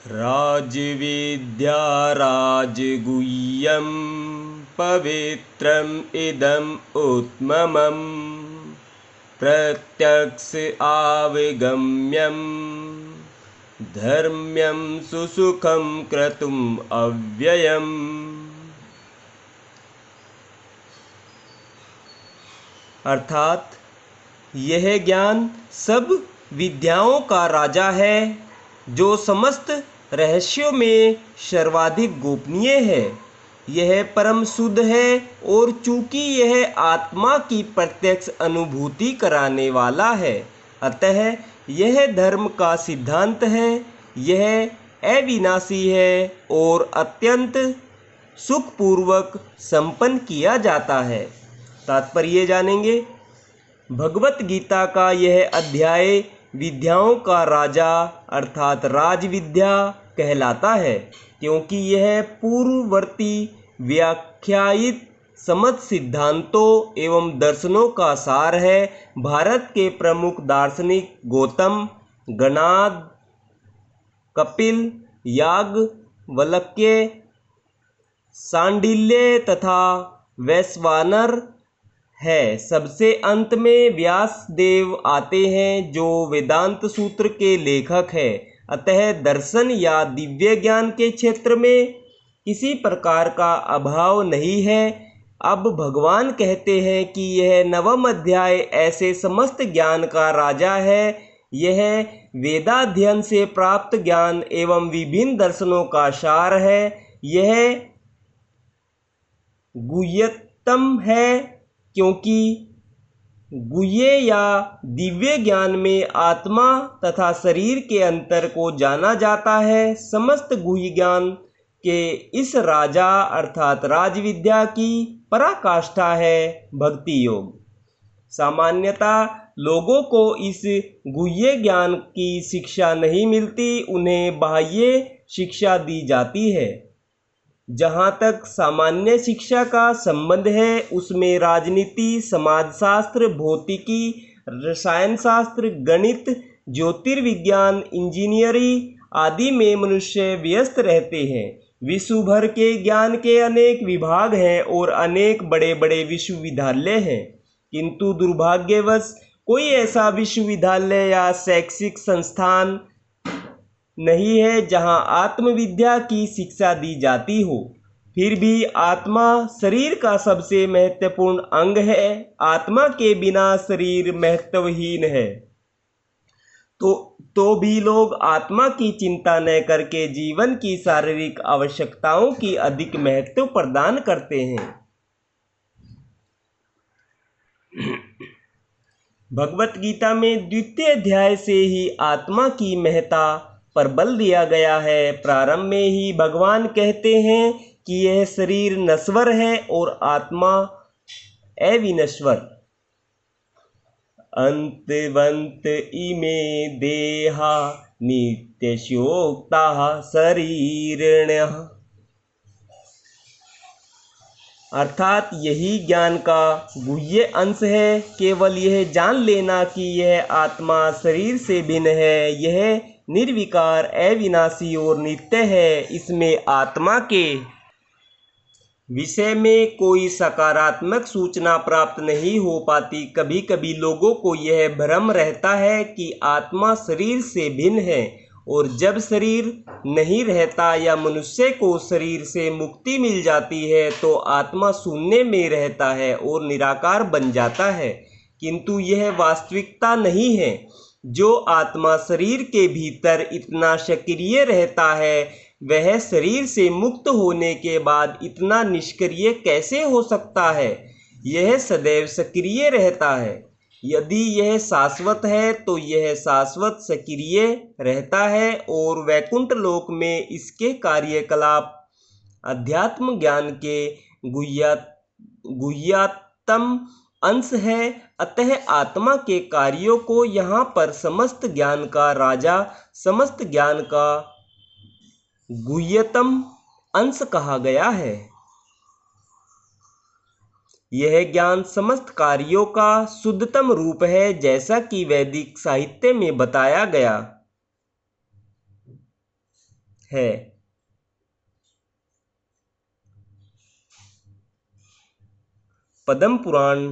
राजविद्या राजगुह्यं पवित्रम् इदम् उत्तमम् प्रत्यक्ष आवगम्यं धर्म्यं सुसुखं क्रतुम् अव्ययम्। अर्थात यह ज्ञान सब विद्याओं का राजा है, जो समस्त रहस्यों में सर्वाधिक गोपनीय है। यह परम शुद्ध है और चूंकि यह आत्मा की प्रत्यक्ष अनुभूति कराने वाला है, अतः यह धर्म का सिद्धांत है। यह अविनाशी है और अत्यंत सुखपूर्वक संपन्न किया जाता है। तात्पर्य जानेंगे। भगवत गीता का यह अध्याय विद्याओं का राजा अर्थात राजविद्या कहलाता है, क्योंकि यह पूर्ववर्ती व्याख्यायित समस्त सिद्धांतों एवं दर्शनों का सार है। भारत के प्रमुख दार्शनिक गौतम, गणाद, कपिल, याज्ञवल्क्य, सांडिल्य तथा वैश्वानर है। सबसे अंत में व्यासदेव आते हैं, जो वेदांत सूत्र के लेखक है। अतः दर्शन या दिव्य ज्ञान के क्षेत्र में किसी प्रकार का अभाव नहीं है। अब भगवान कहते हैं कि यह नवम अध्याय ऐसे समस्त ज्ञान का राजा है। यह वेदाध्ययन से प्राप्त ज्ञान एवं विभिन्न दर्शनों का सार है। यह गुह्यतम है, क्योंकि गुह्य या दिव्य ज्ञान में आत्मा तथा शरीर के अंतर को जाना जाता है। समस्त गुह्य ज्ञान के इस राजा अर्थात राजविद्या की पराकाष्ठा है भक्ति योग। सामान्यतः लोगों को इस गुह्य ज्ञान की शिक्षा नहीं मिलती, उन्हें बाह्य शिक्षा दी जाती है। जहाँ तक सामान्य शिक्षा का संबंध है, उसमें राजनीति, समाजशास्त्र, भौतिकी, रसायन शास्त्र, गणित, ज्योतिर्विज्ञान, इंजीनियरिंग आदि में मनुष्य व्यस्त रहते हैं। विश्व भर के ज्ञान के अनेक विभाग हैं और अनेक बड़े बड़े विश्वविद्यालय हैं, किंतु दुर्भाग्यवश कोई ऐसा विश्वविद्यालय या शैक्षिक संस्थान नहीं है जहां आत्मविद्या की शिक्षा दी जाती हो। फिर भी आत्मा शरीर का सबसे महत्वपूर्ण अंग है। आत्मा के बिना शरीर महत्वहीन है। तो भी लोग आत्मा की चिंता न करके जीवन की शारीरिक आवश्यकताओं की अधिक महत्व प्रदान करते हैं। भगवत गीता में द्वितीय अध्याय से ही आत्मा की महत्ता पर बल दिया गया है। प्रारंभ में ही भगवान कहते हैं कि यह शरीर नश्वर है और आत्मा अविनश्वर। अंतवंत इमे देहा नित्यशोक्ता शरीरिणः। अर्थात यही ज्ञान का गुह्य अंश है। केवल यह जान लेना कि यह आत्मा शरीर से भिन्न है, यह निर्विकार, अविनाशी और नित्य है, इसमें आत्मा के विषय में कोई सकारात्मक सूचना प्राप्त नहीं हो पाती। कभी कभी लोगों को यह भ्रम रहता है कि आत्मा शरीर से भिन्न है, और जब शरीर नहीं रहता या मनुष्य को शरीर से मुक्ति मिल जाती है तो आत्मा शून्य में रहता है और निराकार बन जाता है, किंतु यह वास्तविकता नहीं है। जो आत्मा शरीर के भीतर इतना सक्रिय रहता है, वह शरीर से मुक्त होने के बाद इतना निष्क्रिय कैसे हो सकता है? यह सदैव सक्रिय रहता है। यदि यह शाश्वत है तो यह शाश्वत सक्रिय रहता है, और वैकुंठ लोक में इसके कार्यकलाप अध्यात्म ज्ञान के गुह्यतम अंश है। अतः आत्मा के कार्यों को यहाँ पर समस्त ज्ञान का राजा, समस्त ज्ञान का गुह्यतम अंश कहा गया है। यह ज्ञान समस्त कार्यों का शुद्धतम रूप है, जैसा कि वैदिक साहित्य में बताया गया। है। पद्म पुराण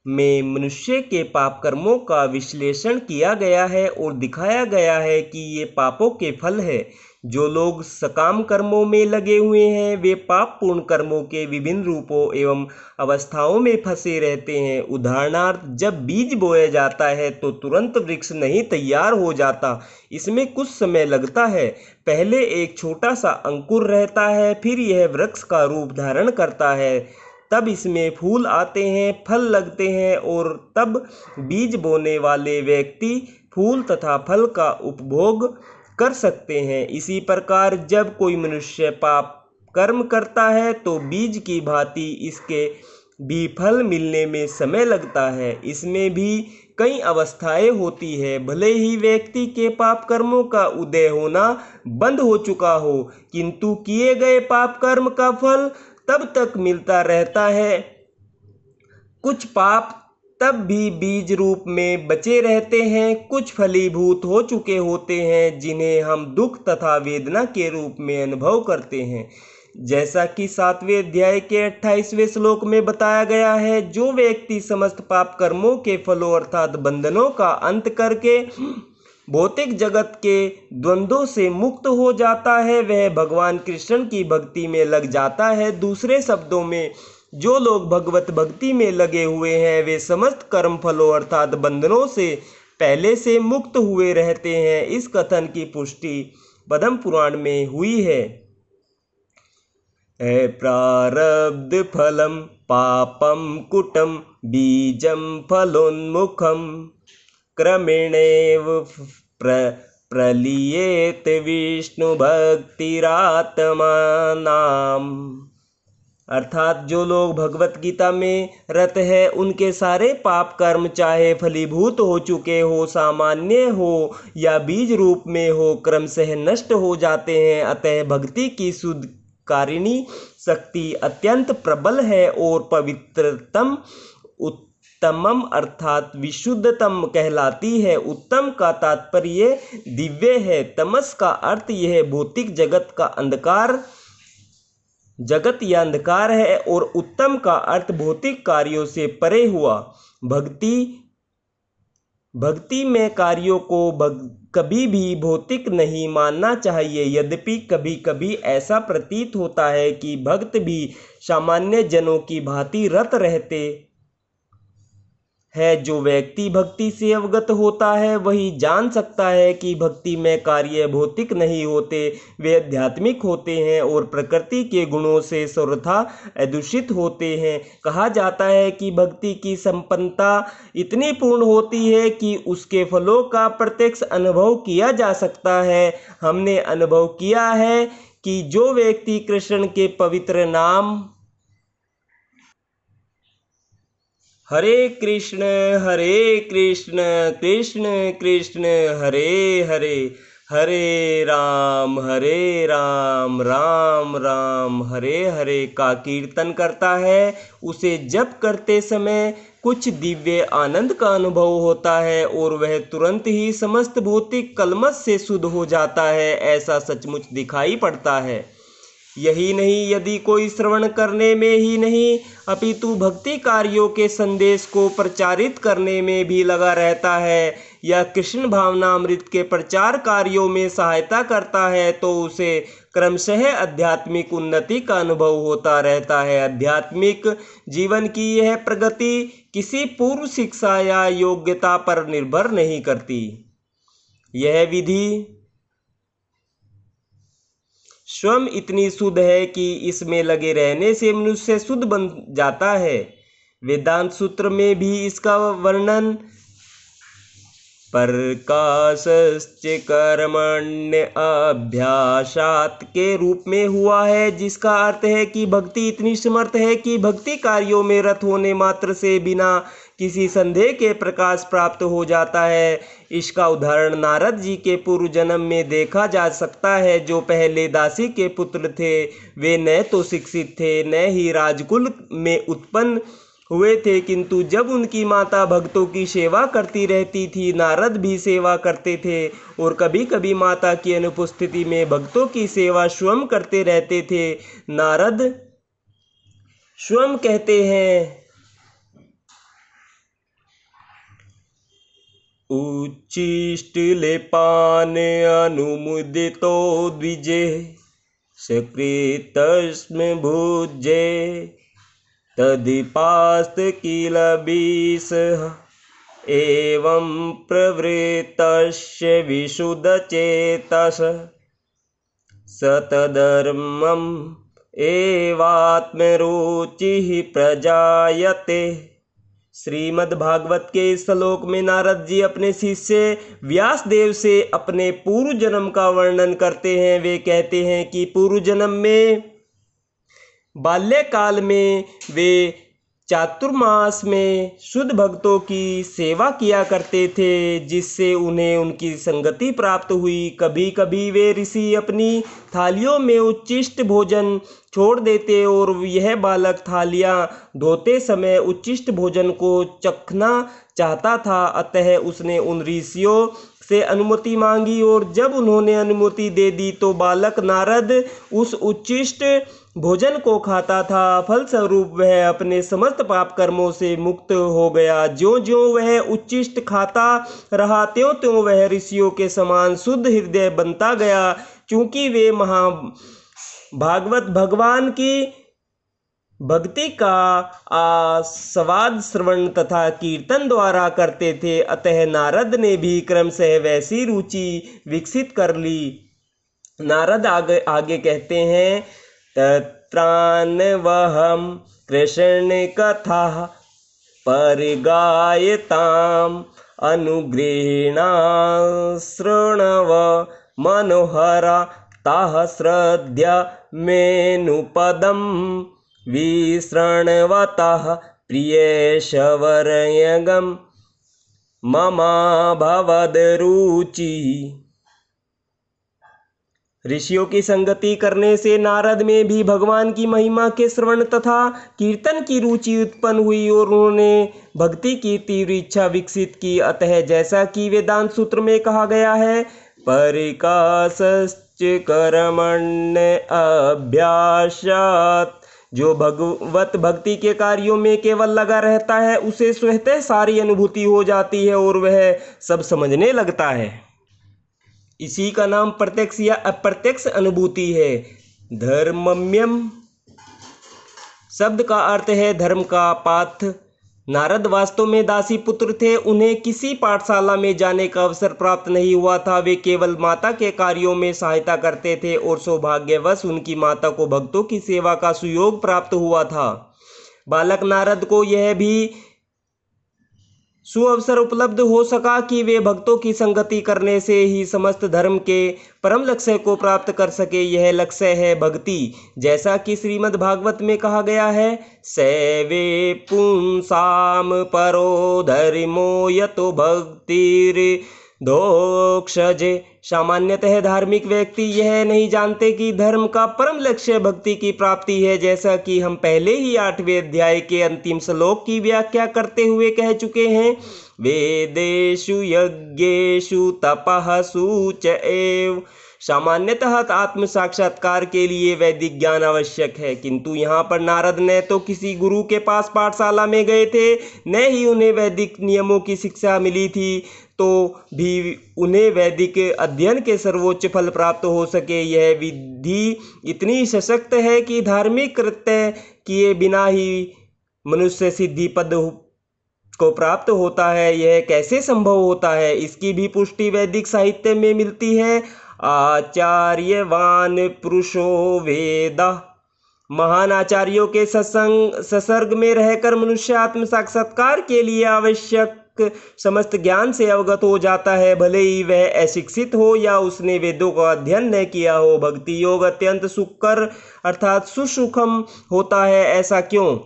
में मनुष्य के पाप कर्मों का विश्लेषण किया गया है और दिखाया गया है कि ये पापों के फल है। जो लोग सकाम कर्मों में लगे हुए हैं वे पाप पूर्ण कर्मों के विभिन्न रूपों एवं अवस्थाओं में फंसे रहते हैं। उदाहरणार्थ, जब बीज बोया जाता है तो तुरंत वृक्ष नहीं तैयार हो जाता, इसमें कुछ समय लगता है। पहले एक छोटा सा अंकुर रहता है, फिर यह वृक्ष का रूप धारण करता है, तब इसमें फूल आते हैं, फल लगते हैं और तब बीज बोने वाले व्यक्ति फूल तथा फल का उपभोग कर सकते हैं। इसी प्रकार जब कोई मनुष्य पाप कर्म करता है तो बीज की भांति इसके भी फल मिलने में समय लगता है। इसमें भी कई अवस्थाएं होती है। भले ही व्यक्ति के पाप कर्मों का उदय होना बंद हो चुका हो, किंतु किए गए पाप कर्म का फल तब तक मिलता रहता है। कुछ पाप तब भी बीज रूप में बचे रहते हैं, कुछ फलीभूत हो चुके होते हैं जिन्हें हम दुख तथा वेदना के रूप में अनुभव करते हैं। जैसा कि 7वें अध्याय के 28वें श्लोक में बताया गया है, जो व्यक्ति समस्त पाप कर्मों के फलों अर्थात बंधनों का अंत करके भौतिक जगत के द्वंद्वों से मुक्त हो जाता है, वह भगवान कृष्ण की भक्ति में लग जाता है। दूसरे शब्दों में, जो लोग भगवत भक्ति में लगे हुए हैं वे समस्त कर्म फलों अर्थात बंधनों से पहले से मुक्त हुए रहते हैं। इस कथन की पुष्टि पद्म पुराण में हुई है। प्रारब्ध फलम पापम कुटम बीजम फलोन्मुखम क्रमेणैव प्रलीयेत विष्णु भक्तिरात्मनाम। अर्थात जो लोग भगवत गीता में रत है उनके सारे पाप कर्म चाहे फलीभूत हो चुके हो, सामान्य हो या बीज रूप में हो, क्रमशः नष्ट हो जाते हैं। अतः भक्ति की शुद्ध कारिणी शक्ति अत्यंत प्रबल है और पवित्रतम उत्तमम अर्थात विशुद्धतम कहलाती है। उत्तम का तात्पर्य दिव्य है। तमस का अर्थ यह भौतिक जगत का अंधकार, जगत या अंधकार है, और उत्तम का अर्थ भौतिक कार्यों से परे हुआ। भक्ति में कार्यों को कभी भी भौतिक नहीं मानना चाहिए। यद्यपि कभी कभी ऐसा प्रतीत होता है कि भक्त भी सामान्य जनों की भांति रत रहते है। जो व्यक्ति भक्ति से अवगत होता है वही जान सकता है कि भक्ति में कार्य भौतिक नहीं होते, वे आध्यात्मिक होते हैं और प्रकृति के गुणों से सर्वथा अदूषित होते हैं। कहा जाता है कि भक्ति की संपन्नता इतनी पूर्ण होती है कि उसके फलों का प्रत्यक्ष अनुभव किया जा सकता है। हमने अनुभव किया है कि जो व्यक्ति कृष्ण के पवित्र नाम हरे कृष्ण कृष्ण कृष्ण हरे हरे, हरे राम राम राम हरे हरे का कीर्तन करता है, उसे जप करते समय कुछ दिव्य आनंद का अनुभव होता है और वह तुरंत ही समस्त भौतिक कलमश से शुद्ध हो जाता है। ऐसा सचमुच दिखाई पड़ता है। यही नहीं, यदि कोई श्रवण करने में ही नहीं अपितु भक्ति कार्यों के संदेश को प्रचारित करने में भी लगा रहता है या कृष्ण भावनामृत के प्रचार कार्यों में सहायता करता है, तो उसे क्रमशः आध्यात्मिक उन्नति का अनुभव होता रहता है। आध्यात्मिक जीवन की यह प्रगति किसी पूर्व शिक्षा या योग्यता पर निर्भर नहीं करती। यह विधि स्वयं इतनी शुद्ध है कि इसमें लगे रहने से मनुष्य शुद्ध बन जाता है। वेदांत सूत्र में भी इसका वर्णन प्रकाशस्य कर्मण्य अभ्यासात् के रूप में हुआ है, जिसका अर्थ है कि भक्ति इतनी समर्थ है कि भक्ति कार्यों में रत होने मात्र से बिना किसी संदेह के प्रकाश प्राप्त हो जाता है। इसका उदाहरण नारद जी के पूर्व जन्म में देखा जा सकता है। जो पहले दासी के पुत्र थे वे न तो शिक्षित थे न ही राजकुल में उत्पन्न हुए थे, किंतु जब उनकी माता भक्तों की सेवा करती रहती थी, नारद भी सेवा करते थे और कभी कभी माता की अनुपस्थिति में भक्तों की सेवा स्वयं करते रहते थे। नारद स्वयं कहते हैं, उच्छिष्टलेपान अनुमुदितो द्विजे सकृतस्म भुजे तदिपास्त किल बीसः एवं प्रवृत्तस्य विशुद्धचेतस सतधर्मम् एवात्मरुचिः प्रजायते। श्रीमद् भागवत के इस श्लोक में नारद जी अपने शिष्य व्यास देव से अपने पूर्व जन्म का वर्णन करते हैं। वे कहते हैं कि पूर्व जन्म में बाल्यकाल में वे चातुर्मास में शुद्ध भक्तों की सेवा किया करते थे, जिससे उन्हें उनकी संगति प्राप्त हुई। कभी कभी वे ऋषि अपनी थालियों में उच्छिष्ट भोजन छोड़ देते और यह बालक थालियां धोते समय उच्छिष्ट भोजन को चखना चाहता था। अतः उसने उन ऋषियों से अनुमति मांगी और जब उन्होंने अनुमति दे दी तो बालक नारद उस उच्छिष्ट भोजन को खाता था। फलस्वरूप वह अपने समस्त पाप कर्मों से मुक्त हो गया। ज्यों ज्यों वह उच्छिष्ट खाता रहा, त्यों त्यों वह ऋषियों के समान शुद्ध हृदय बनता गया। क्योंकि वे भागवत भगवान की भक्ति का आस्वाद श्रवण तथा कीर्तन द्वारा करते थे, अतः नारद ने भी क्रमशः वैसी रुचि विकसित कर ली। नारद आगे कहते हैं, तत्रान्वहं कृष्ण कथा परिगायताम् अनुगृह्णा शृण्व मनोहरा ताः श्रद्धा मेनुपदं विशृण्वतः प्रियेशवर्यगं ममाभवद्रुचि। ऋषियों की संगति करने से नारद में भी भगवान की महिमा के श्रवण तथा कीर्तन की रुचि उत्पन्न हुई और उन्होंने भक्ति की तीव्र इच्छा विकसित की। अतः जैसा कि वेदांत सूत्र में कहा गया है, परिकाशश्च कर्मण्य अभ्यासात्, जो भगवत भक्ति के कार्यों में केवल लगा रहता है उसे स्वतः सारी अनुभूति हो जाती है और वह सब समझने लगता है। इसी का नाम प्रत्यक्ष या अप्रत्यक्ष अनुभूति है। धर्मम्यम शब्द का अर्थ है धर्म का पाथ। नारद वास्तव में दासी पुत्र थे। उन्हें किसी पाठशाला में जाने का अवसर प्राप्त नहीं हुआ था। वे केवल माता के कार्यों में सहायता करते थे और सौभाग्यवश उनकी माता को भक्तों की सेवा का सुयोग प्राप्त हुआ था। बालक नारद को यह भी सुअवसर उपलब्ध हो सका कि वे भक्तों की संगति करने से ही समस्त धर्म के परम लक्ष्य को प्राप्त कर सके। यह लक्ष्य है भक्ति। जैसा कि श्रीमद् भागवत में कहा गया है, सैवे पुंसाम परो धर्मो यतो भक्तिर दोक्षजे। सामान्यतः धार्मिक व्यक्ति यह नहीं जानते कि धर्म का परम लक्ष्य भक्ति की प्राप्ति है। जैसा कि हम पहले ही 8वें अध्याय के अंतिम श्लोक की व्याख्या करते हुए कह चुके हैं, वेदेषु यज्ञेषु तपःसु च एव। सामान्यतः आत्म साक्षात्कार के लिए वैदिक ज्ञान आवश्यक है, किंतु यहाँ पर नारद न तो किसी गुरु के पास पाठशाला में गए थे, न ही उन्हें वैदिक नियमों की शिक्षा मिली थी, तो भी उन्हें वैदिक अध्ययन के सर्वोच्च फल प्राप्त हो सके। यह विधि इतनी सशक्त है कि धार्मिक कृत्य किए बिना ही मनुष्य सिद्धि पद को प्राप्त होता है। यह कैसे संभव होता है, इसकी भी पुष्टि वैदिक साहित्य में मिलती है। आचार्यवान पुरुषो वेद। महान आचार्यों के सत्संग में रहकर मनुष्य आत्म साक्षात्कार के लिए आवश्यक समस्त ज्ञान से अवगत हो जाता है, भले ही वह अशिक्षित हो या उसने वेदों का अध्ययन न किया हो। भक्ति योग अत्यंत सुखकर अर्थात सुसुखम होता है। ऐसा क्यों?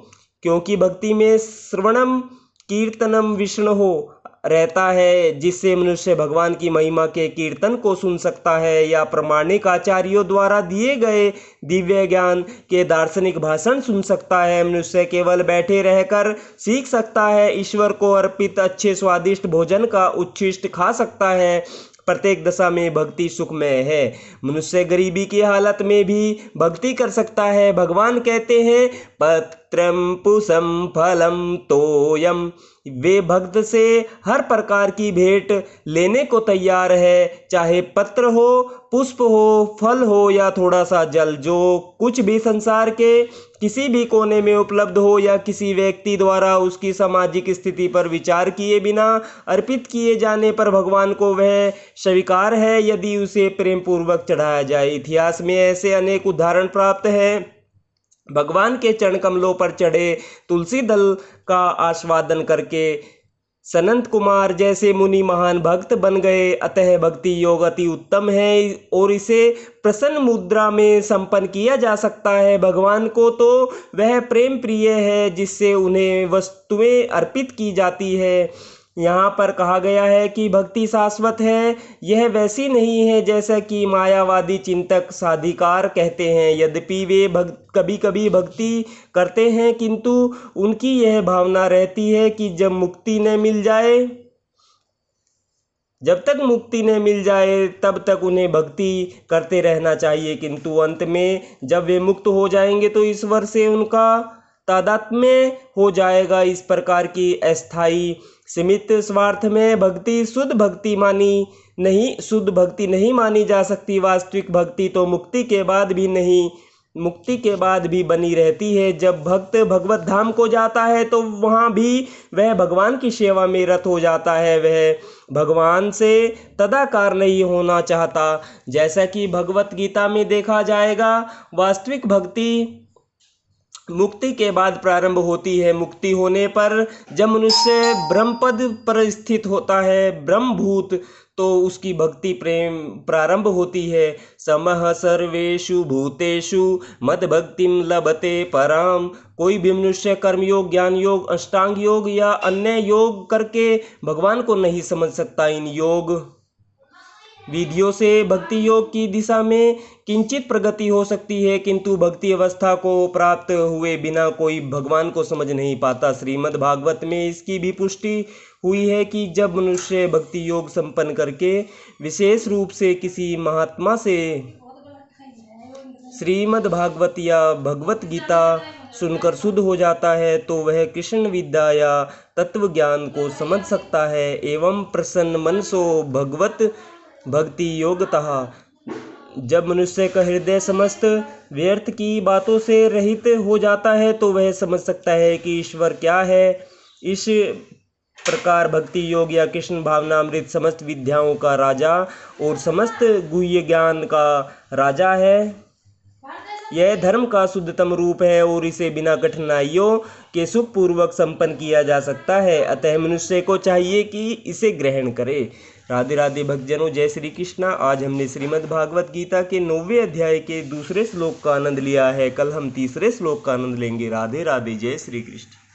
क्योंकि भक्ति में श्रवणम कीर्तनम विष्णु हो रहता है, जिससे मनुष्य भगवान की महिमा के कीर्तन को सुन सकता है या प्रामाणिक आचार्यों द्वारा दिए गए दिव्य ज्ञान के दार्शनिक भाषण सुन सकता है। मनुष्य केवल बैठे रहकर सीख सकता है, ईश्वर को अर्पित अच्छे स्वादिष्ट भोजन का उच्छिष्ट खा सकता है। प्रत्येक दशा में भक्ति सुखमय है। मनुष्य गरीबी की हालत में भी भक्ति कर सकता है। भगवान कहते हैं, पत्रम पुष्पम फलम तोयम। वे भक्त से हर प्रकार की भेंट लेने को तैयार है, चाहे पत्र हो, पुष्प हो, फल हो या थोड़ा सा जल। जो कुछ भी संसार के किसी भी कोने में उपलब्ध हो या किसी व्यक्ति द्वारा उसकी सामाजिक स्थिति पर विचार किए बिना अर्पित किए जाने पर भगवान को वह स्वीकार है, यदि उसे प्रेम पूर्वक चढ़ाया जाए। इतिहास में ऐसे अनेक उदाहरण प्राप्त हैं। भगवान के चरण कमलों पर चढ़े तुलसी दल का आस्वादन करके सनंत कुमार जैसे मुनि महान भक्त बन गए। अतः भक्ति योग अति उत्तम है और इसे प्रसन्न मुद्रा में संपन्न किया जा सकता है। भगवान को तो वह प्रेम प्रिय है जिससे उन्हें वस्तुएं अर्पित की जाती है। यहाँ पर कहा गया है कि भक्ति शाश्वत है, यह वैसी नहीं है जैसा कि मायावादी चिंतक साधिकार कहते हैं। यद्यपि वे कभी कभी भक्ति करते हैं, किंतु उनकी यह भावना रहती है कि जब तक मुक्ति न मिल जाए तब तक उन्हें भक्ति करते रहना चाहिए, किंतु अंत में जब वे मुक्त हो जाएंगे तो ईश्वर से उनका तादात्म्य हो जाएगा। इस प्रकार की अस्थायी सीमित स्वार्थ में भक्ति शुद्ध भक्ति नहीं मानी जा सकती। वास्तविक भक्ति तो मुक्ति के बाद भी बनी रहती है। जब भक्त भगवत धाम को जाता है तो वहाँ भी वह भगवान की सेवा में रत हो जाता है। वह भगवान से तदाकार नहीं होना चाहता। जैसा कि भगवत गीता में देखा जाएगा, वास्तविक भक्ति मुक्ति के बाद प्रारंभ होती है। मुक्ति होने पर जब मनुष्य ब्रह्मपद पर स्थित होता है, ब्रह्मभूत, तो उसकी भक्ति प्रेम प्रारंभ होती है। समः सर्वेषु भूतेषु मद भक्तिम लभते पराम। कोई भी मनुष्य कर्मयोग, ज्ञान योग, अष्टांग योग या अन्य योग करके भगवान को नहीं समझ सकता। इन योग विधियों से भक्ति योग की दिशा में किंचित प्रगति हो सकती है, किंतु भक्ति अवस्था को प्राप्त हुए बिना कोई भगवान को समझ नहीं पाता। श्रीमद् भागवत में इसकी भी पुष्टि हुई है कि जब मनुष्य भक्ति योग संपन्न करके विशेष रूप से किसी महात्मा से श्रीमद् भागवत या भगवत गीता सुनकर शुद्ध हो जाता है तो वह कृष्ण विद्या या तत्व ज्ञान को समझ सकता है। एवं प्रसन्न मनसो भगवत भक्ति योगतः। जब मनुष्य का हृदय समस्त व्यर्थ की बातों से रहित हो जाता है तो वह समझ सकता है कि ईश्वर क्या है। इस प्रकार भक्ति योग या कृष्ण भावनामृत समस्त विद्याओं का राजा और समस्त गुह्य ज्ञान का राजा है। यह धर्म का शुद्धतम रूप है और इसे बिना कठिनाइयों के सुखपूर्वक संपन्न किया जा सकता है। अतः मनुष्य को चाहिए कि इसे ग्रहण करे। राधे राधे भक्तजनों, जय श्री कृष्णा। आज हमने श्रीमद् भागवत गीता के 9वें अध्याय के दूसरे श्लोक का आनंद लिया है। कल हम तीसरे श्लोक का आनंद लेंगे। राधे राधे, जय श्री कृष्ण।